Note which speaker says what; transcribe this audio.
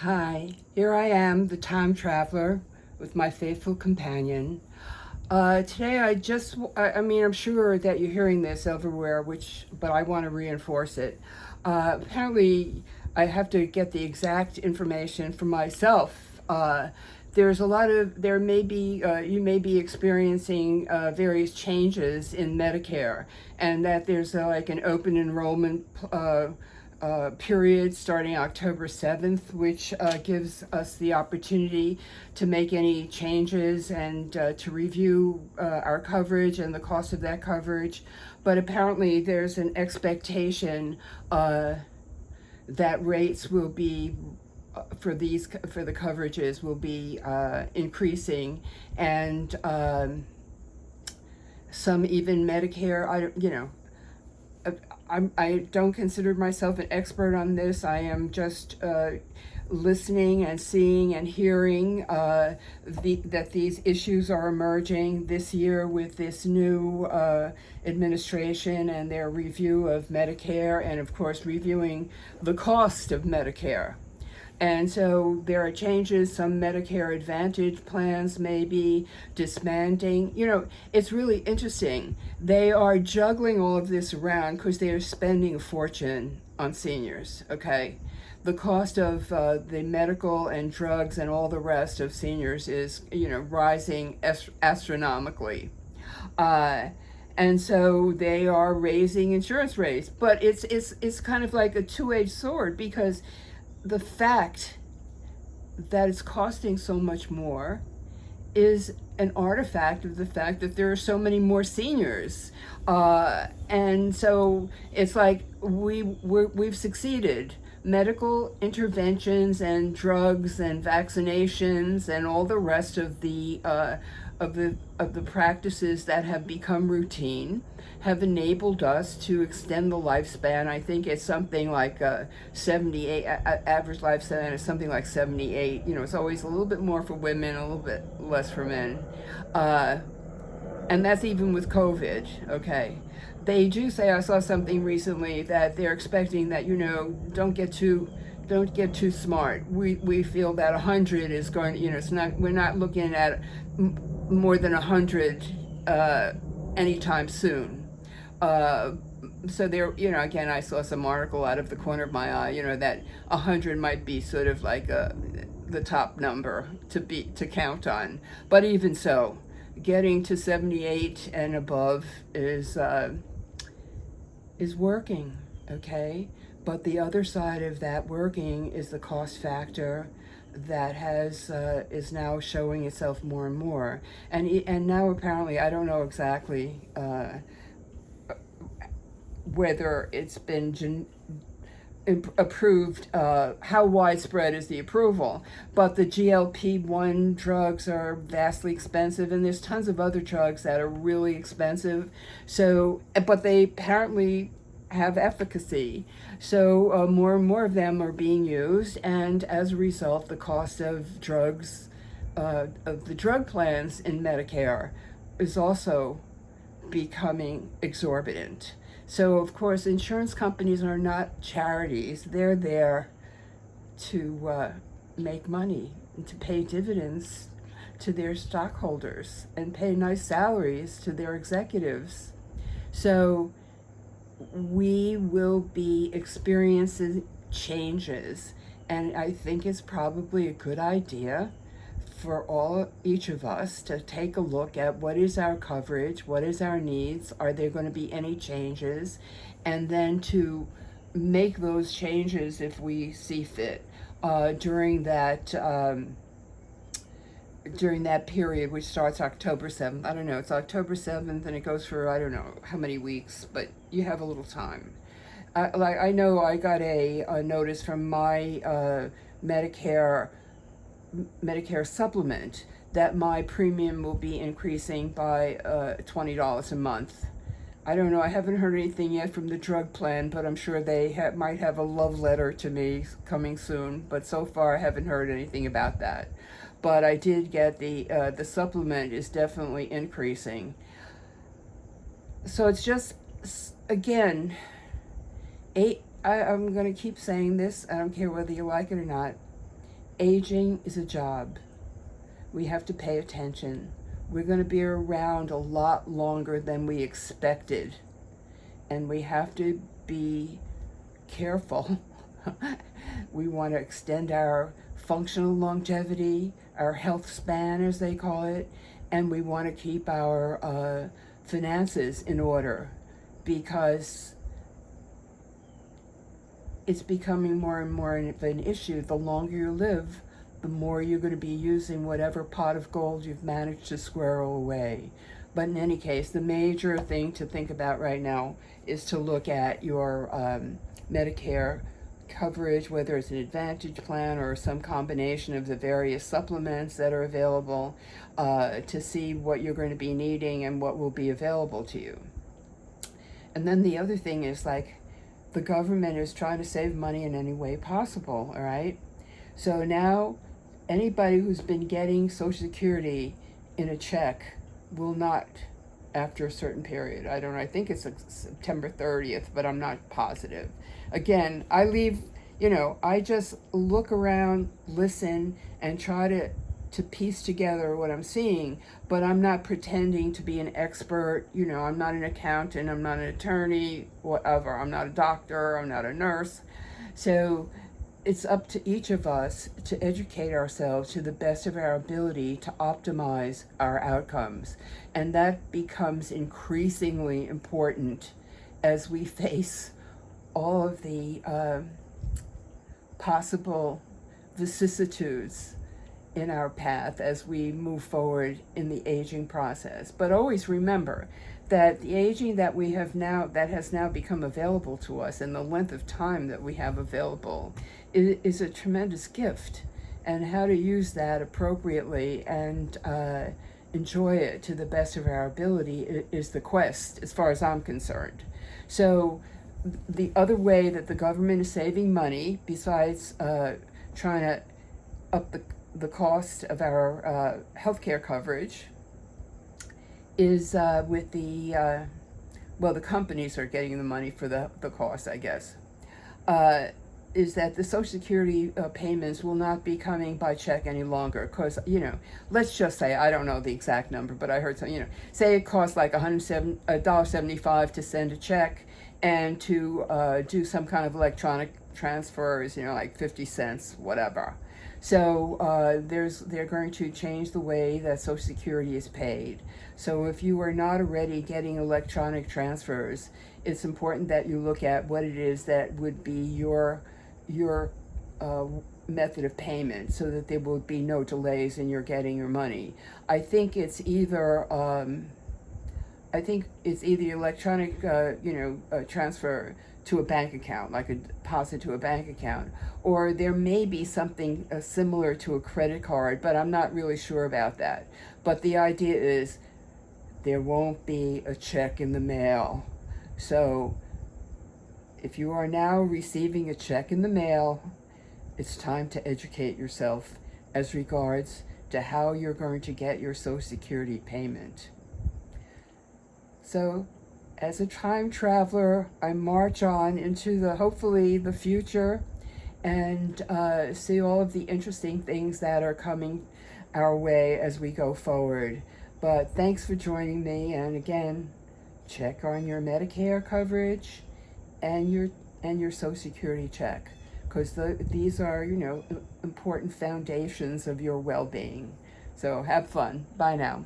Speaker 1: Hi, here I am, the time traveler, with my faithful companion. Today, I mean, I'm sure that you're hearing this everywhere, but I want to reinforce it. Apparently, I have to get the exact information for myself. You may be experiencing various changes in Medicare, and that there's like an open enrollment period starting October 7th, which gives us the opportunity to make any changes and to review our coverage and the cost of that coverage. But apparently, there's an expectation that rates will be for the coverages will be increasing, and some even Medicare. I don't consider myself an expert on this. I am just listening and seeing and hearing that these issues are emerging this year with this new administration and their review of Medicare, and of course reviewing the cost of Medicare. And so there are changes. Some Medicare Advantage plans may be disbanding. It's really interesting. They are juggling all of this around because they are spending a fortune on seniors, okay? The cost of the medical and drugs and all the rest of seniors is, rising astronomically. Uh, and so they are raising insurance rates. But it's kind of like a two-edged sword, because the fact that it's costing so much more is an artifact of the fact that there are so many more seniors. And so it's like we've succeeded. Medical interventions and drugs and vaccinations and all the rest of the practices that have become routine have enabled us to extend the lifespan. I think it's something like 78. Average lifespan is something like 78. It's always a little bit more for women, a little bit less for men. Uh, and that's even with COVID, okay? They do say, I saw something recently, that they're expecting that, don't get too smart. We feel that 100 is going, it's not, we're not looking at more than 100 anytime soon. Uh, so there, again, I saw some article out of the corner of my eye, that 100 might be sort of like the top number to count on. But even so, getting to 78 and above is working, okay? But the other side of that working is the cost factor that has is now showing itself more and more, and now apparently I don't know exactly whether it's been approved, how widespread is the approval, but the GLP-1 drugs are vastly expensive, and there's tons of other drugs that are really expensive. So, but they apparently have efficacy. So more and more of them are being used, and as a result, the cost of drugs, of the drug plans in Medicare, is also becoming exorbitant. So, of course, insurance companies are not charities. They're there to make money and to pay dividends to their stockholders and pay nice salaries to their executives. So, we will be experiencing changes, and I think it's probably a good idea for each of us to take a look at what is our coverage, what is our needs, are there going to be any changes, and then to make those changes if we see fit during that period, which starts October 7th. I don't know, it's October 7th and it goes for I don't know how many weeks, but you have a little time. I know I got a notice from my Medicare supplement that my premium will be increasing by $20 a month. I don't know. I haven't heard anything yet from the drug plan, but I'm sure they might have a love letter to me coming soon. But so far, I haven't heard anything about that. But I did get the supplement is definitely increasing. So it's just, again, I'm going to keep saying this. I don't care whether you like it or not. Aging is a job. We have to pay attention. We're going to be around a lot longer than we expected, and we have to be careful. We want to extend our functional longevity, our health span, as they call it, and we want to keep our finances in order, because it's becoming more and more of an issue. The longer you live, the more you're going to be using whatever pot of gold you've managed to squirrel away. But in any case, the major thing to think about right now is to look at your Medicare coverage, whether it's an Advantage plan or some combination of the various supplements that are available, to see what you're going to be needing and what will be available to you. And then the other thing is, like, the government is trying to save money in any way possible, all right? So now anybody who's been getting Social Security in a check will not, after a certain period. I don't know, I think it's like September 30th, but I'm not positive. Again, I just look around, listen, and try to piece together what I'm seeing, but I'm not pretending to be an expert. I'm not an accountant, I'm not an attorney, whatever. I'm not a doctor, I'm not a nurse. So it's up to each of us to educate ourselves to the best of our ability to optimize our outcomes. And that becomes increasingly important as we face all of the possible vicissitudes in our path as we move forward in the aging process. But always remember that the aging that has now become available to us, and the length of time that we have available, is a tremendous gift. And how to use that appropriately and enjoy it to the best of our ability is the quest, as far as I'm concerned. So the other way that the government is saving money, besides trying to up the cost of our healthcare coverage, is with the companies are getting the money for the cost, I guess, is that the Social Security payments will not be coming by check any longer. Because, let's just say, I don't know the exact number, but I heard some, say it costs like $1.75 to send a check, and to do some kind of electronic transfers, like 50 cents, whatever. So they're going to change the way that Social Security is paid. So if you are not already getting electronic transfers, it's important that you look at what it is that would be your method of payment, so that there will be no delays in your getting your money. I think it's either electronic transfer to a bank account, like a deposit to a bank account, or there may be something similar to a credit card, but I'm not really sure about that. But the idea is there won't be a check in the mail. So if you are now receiving a check in the mail, it's time to educate yourself as regards to how you're going to get your Social Security payment. So, as a time traveler, I march on into hopefully the future, and see all of the interesting things that are coming our way as we go forward. But thanks for joining me, and again, check on your Medicare coverage and your Social Security check, because these are important foundations of your well-being. So have fun. Bye now.